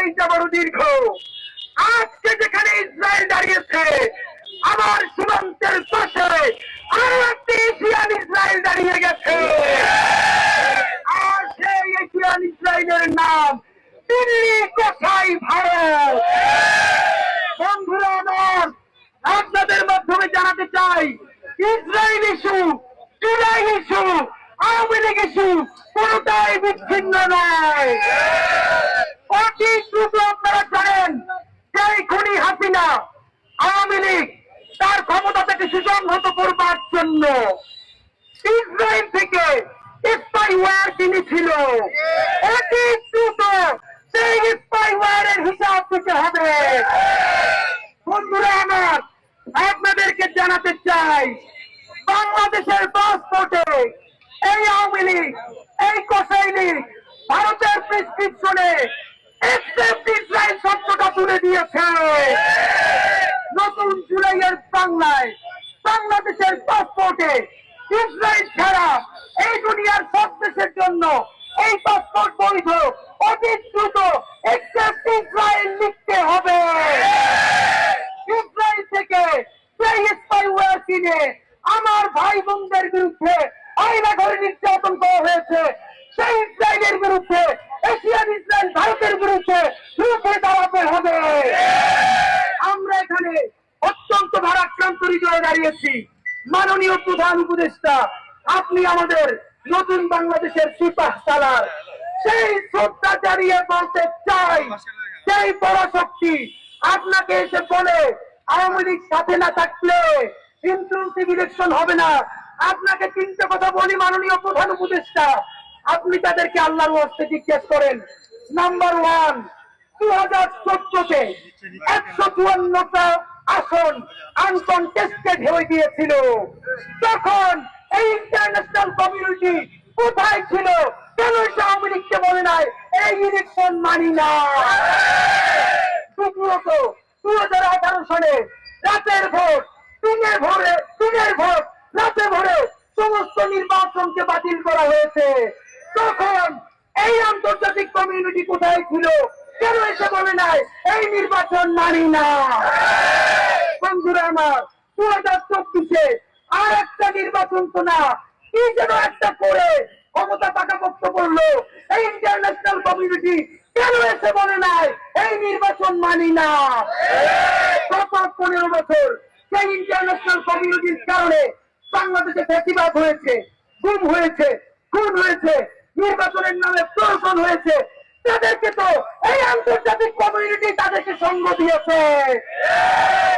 লড়াইটা বড় দীর্ঘ। আজকে যেখানে ইসরায়েল দাঁড়িয়েছে, আমার সীমান্তের পাশে আরো একটি এশিয়ান ইসরায়েল দাঁড়িয়ে গেছে। আর সেই এশিয়ান ইসরায়েলের নাম দিল্লি, কোথায় ভারত। বন্ধুরা আমার, আপনাদের মাধ্যমে জানাতে চাই, Israel issue, July issue, Awami League issue কোনটাই বিচ্ছিন্ন নয়। অতি দ্রুত আপনারা জানেন যে খুনি হাসিনা আওয়ামী লীগ তার ক্ষমতা থেকে সুসংহত করবার জন্য ইসরায়েল থেকে স্পাইওয়্যার কিনেছিল। অতি দ্রুত সেই স্পাইওয়্যারের হিসাব দিতে হবে। বন্ধুরা আমার, আপনাদেরকে জানাতে চাই, বাংলাদেশের পাসপোর্টে এই আওয়ামী লীগ, এই কসাই লীগ ভারতের প্রেসক্রিপশনে এক্সেপ্ট ইসরায়েল শব্দটা তুলে দিয়েছে। নতুন জুলাইয়ের বাংলায় বাংলাদেশের পাসপোর্টে ইসরায়েল ছাড়া এই দুনিয়ার সব দেশের জন্য এই পাসপোর্ট বৈধ। অতি দ্রুত এক্সেপ্ট ইসরায়েল লিখতে হবে। ইসরায়েল থেকে সেই স্পাইওয়্যার কিনে আমার ভাই বোনদের বিরুদ্ধে আয়না ঘরে নির্যাতন করা হয়েছে, সেই ইসরায়েলের বিরুদ্ধে, এশিয়ান ইসরায়েল ভারতের বিরুদ্ধে রুখে দাঁড়াতে হবে। আমরা এখানে অত্যন্ত ভারাক্রান্ত হৃদয়ে দাঁড়িয়েছি। মাননীয় প্রধান উপদেষ্টা, আপনি আমাদের নতুন বাংলাদেশের সিপাহ সালার, সেই শ্রদ্ধা জানিয়ে বলতে চাই, সেই পরাশক্তি আপনাকে এসে বলে আওয়ামী লীগ সাথে না থাকলে ইনক্লুসিভ ইলেকশন হবে না। আপনাকে তিনটে কথা বলি মাননীয় প্রধান উপদেষ্টা, আপনি তাদেরকে আল্লাহর ওয়াস্তে জিজ্ঞেস করেন। নাম্বার 1, 2014-তে 154টা আসন আনকনটেস্টেড হয়ে গিয়েছিল। তখন এই ইন্টারন্যাশনাল কমিউনিটি কোথায় ছিল? কেন এটা আওয়ামী লীগকে বলে নাই এই ইলেকশন মানি না? দ্বিতীয়ত, 2018 সালে রাতের ভোট, দিনের ভোট রাতে ভোরে সমস্ত নির্বাচনকে বাতিল করা হয়েছে। তখন এই আন্তর্জাতিক কমিউনিটি কোথায় ছিল? কেন এসে বলে নাই এই নির্বাচন মানি না? বন্ধুরা আমার, 2024-এ আর একটা নির্বাচন তো না, কি যেন একটা করে ক্ষমতা পাকাপোক্ত করলো। এই ইন্টারন্যাশনাল কমিউনিটি কেন এসে বলে নাই এই নির্বাচন মানি না? গত 15 বছর সেই ইন্টারন্যাশনাল কমিউনিটির কারণে বাংলাদেশে ফ্যাসিবাদ হয়েছে, গুম হয়েছে, খুন হয়েছে, নির্বাচনের নামে প্রহসন হয়েছে। তাদেরকে তো এই আন্তর্জাতিক কমিউনিটি তাদেরকে সঙ্গ দিয়েছে।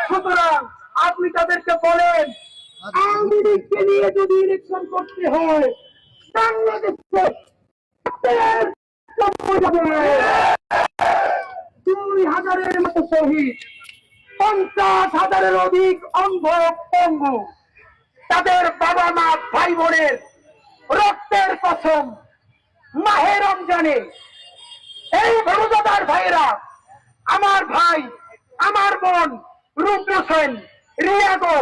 সুতরাং আপনি তাদেরকে বলেন, আওয়ামী লীগকে নিয়ে যদি ইলেকশন করতে হয় বাংলাদেশে 2000-এর মতো শহীদ, 50,000-এর অধিক অন্ধ পঙ্গু, তাদের বাবা মা ভাই বোনের রক্তের কসম মাহে রমজানে এই রোজাদার ভাইরা, আমার ভাই, আমার বোন রুদ্র সেন, রিয়াগো,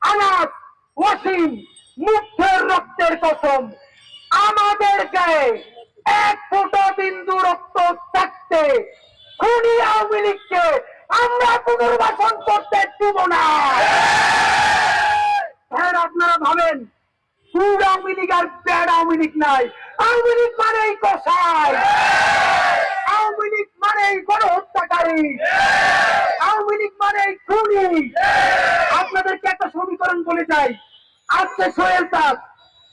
আনাস, ওয়াসিম, মুগ্ধের রক্তের কসম, আমাদের গায়ে এক ফোঁটা বিন্দু রক্ত থাকতে খুনি আওয়ামী লীগকে আমরা পুনর্বাসন করতে দিব না। আপনারা ভাবেন গুড আওয়ামী লীগ আর ব্যাড আওয়ামী লীগ নাই। আওয়ামী লীগ মানেই কসাই, আওয়ামী লীগ মানেই গণহত্যাকারী, আওয়ামী লীগ মানেই খুনি। আপনাদেরকে একটা সমীকরণ বলে যাই, আজকে সোহেল তাজ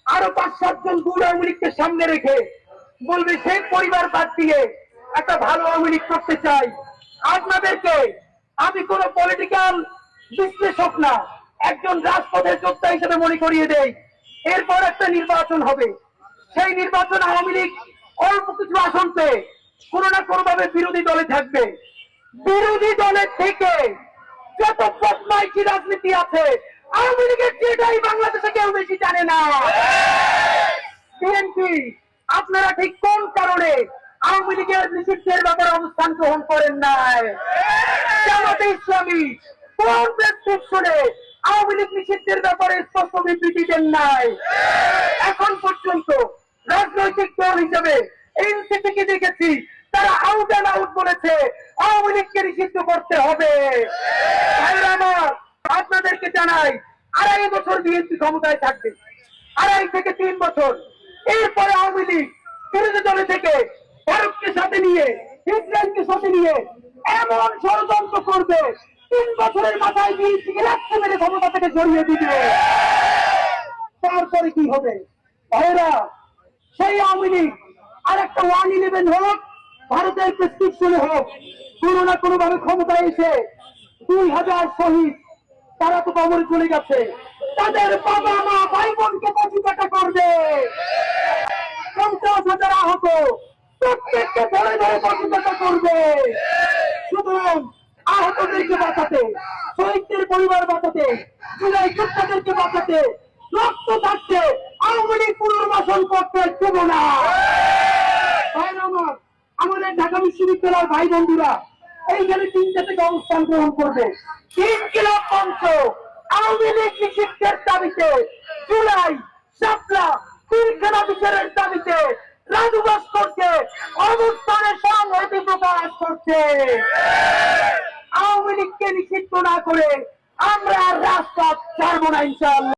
আরো 5-7 জন গুড আওয়ামী লীগকে সামনে রেখে বলবে সেই পরিবার বাদ দিয়ে একটা ভালো আওয়ামী লীগ করতে চাই। আপনাদেরকে আমি কোন পলিটিক্যাল বিশ্লেষক না, একজন রাজপথের যোদ্ধা হিসেবে মনে করিয়ে দেই, এরপর একটা নির্বাচন হবে। সেই নির্বাচন আওয়ামী লীগ অল্প কিছু আসন পেয়ে কোনো না কোনো ভাবে বিরোধী দলে থাকবে। বিরোধী দলের থেকে যত বদমাইশি রাজনীতি আছে আওয়ামী লীগের যেটাই বাংলাদেশে কেউ বেশি জানে না। বিএনপি আপনারা ঠিক কোন কারণে আওয়ামী লীগের নিষিদ্ধের ব্যাপারে অবস্থান গ্রহণ করেন নাই? জামাতে ইসলামী কোন প্রেসক্রিপশনে আওয়ামী লীগ নিষিদ্ধের ব্যাপারে স্পষ্ট বিবৃতি দেন নাই? এখন পর্যন্ত রাজনৈতিক দল হিসেবে এনসিপিকে দেখেছি তারা তারা আউট অ্যান্ড আউট বলেছে আওয়ামী লীগকে নিষিদ্ধ করতে হবে। ভাইরা আমার, আপনাদেরকে জানাই 2.5 বছর বিএনপি ক্ষমতায় থাকবে, 2.5 থেকে 3 বছর। এরপরে আওয়ামী লীগ বিরোধী দলে থেকে ভারতকে সাথে নিয়ে, ইসরায়েলকে সাথে নিয়ে এমন ষড়যন্ত্র করবে, 3 বছরের মাথায় বিএনপিকে লাথি মেরে ক্ষমতা থেকে সরিয়ে দিবে। তারপরে কি হবে ভাইরা? সেই আওয়ামী লীগ আর একটা 111 হোক, ভারতের প্রেসক্রিপশনে হোক, কোনো না কোনো ভাবে ক্ষমতায় এসে 2000 শহীদ তারা তো কবরে চলে গেছে, তাদের বাবা মা ভাই বোনকে কচু কাটা করবে। 50,000 আহত, প্রত্যেককে ধরে ধরে কচু কাটা করবে। সুতরাং আহতদেরকে বাঁচাতে, শহীদদের পরিবার বাঁচাতে, জুলাই যোদ্ধাদেরকে বাঁচাতে রক্ত থাকছে আওয়ামী লীগ পুনর্বাসন করতে দেব না। আমাদের ঢাকা বিশ্ববিদ্যালয়ের ভাই বন্ধুরা এইখানে 3টা থেকে অবস্থান গ্রহণ করবে। 3 কিলো মঞ্চ আওয়ামী লীগ নিষিদ্ধের দাবিতে, জুলাই শাপলা পিলখানা বিচারের দাবিতে রাজুবাস করছে, অবস্থানের সংহতি প্রকাশ করছে। আওয়ামী লীগকে নিষিদ্ধ না করে আমরা রাজপথ ছাড়বো না ইনশাআল্লাহ।